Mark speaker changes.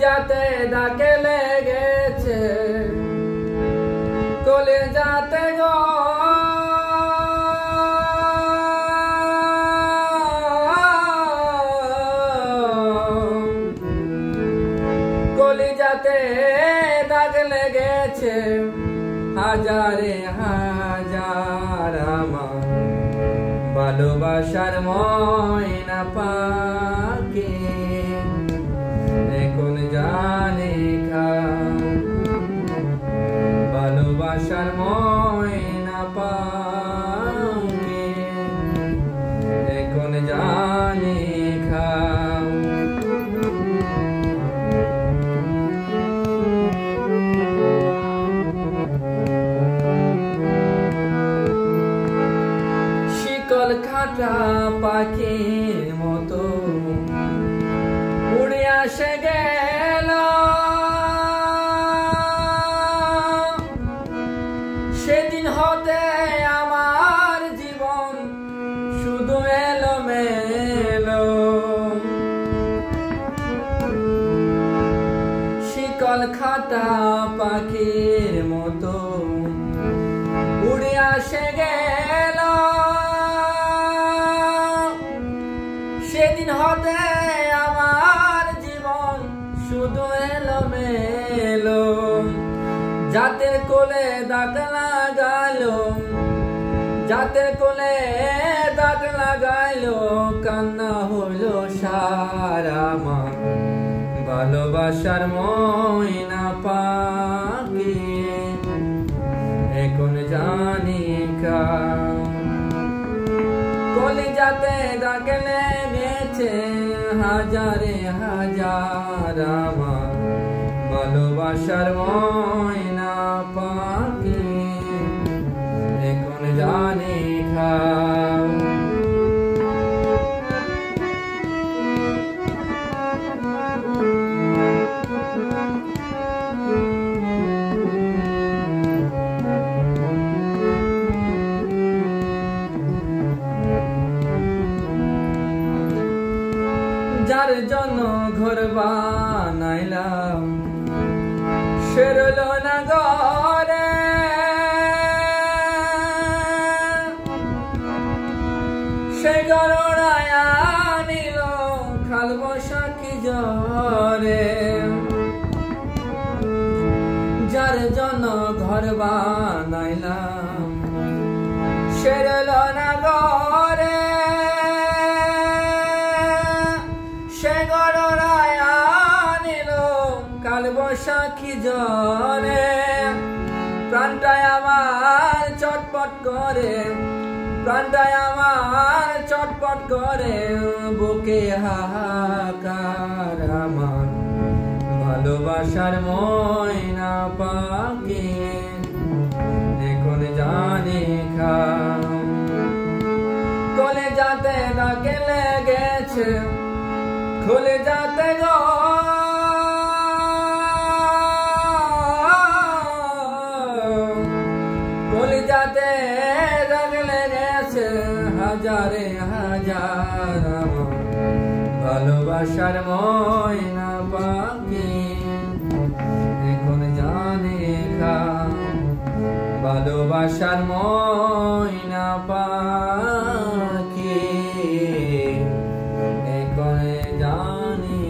Speaker 1: কলিজাতে দাগে লেগেছে, কলিজাতে গো কলিজাতে দাগ লেগেছে, হাজারে হাজার আমার ভালোবাসার ময়না পাখি এখন জানে ভালোবাসার ময়না পাখি এখন জানে শিকল খাটা পাখির মতো উড়ে আসে গেল, সেদিন হতে আমার জীবন শুধু এলোমেলো। শিকল খাটা পাখির মতো উড়ে আসে গেল, সেদিন হতে আমার জীবন শুধু এলোমেলো। জাতের কোলে দাগ লাগাইলো, জাতের কোলে দাগ লাগাইলো, কান্না হইলো সারা আমার ভালোবাসার ময়না পাখি এখন জানি কলিজাতে দাগ লেগেছে, হাজারে হাজার আমার ভালোবাসার ময়না পাখি এখন জানি যার জন্য ঘর বানাইলাম সে রইল না ঘরে, সে ঘর উড়াইয়া নিল কাল বৈশাখী ঝড়ে। যার জন্য ঘর বানাইলাম সে রইল না ঘরে, সে ঘর উড়াইয়া নিল কাল বৈশাখী ঝড়ে। প্রাণটায় আমার চটপট করে, প্রাণটায় আমার চটপট করে, বুকে হাহাকার আমার ভালোবাসার ময়না পাখি এখন জানি কলিজাতে দাগ লেগেছে, কলিজাতে গো কলিজাতে দাগ লেগেছে, হাজারে হাজার আমার ভালোবাসার ময়না পাখি এখন জানি ভালোবাসার ময়না পাখি এখন জানি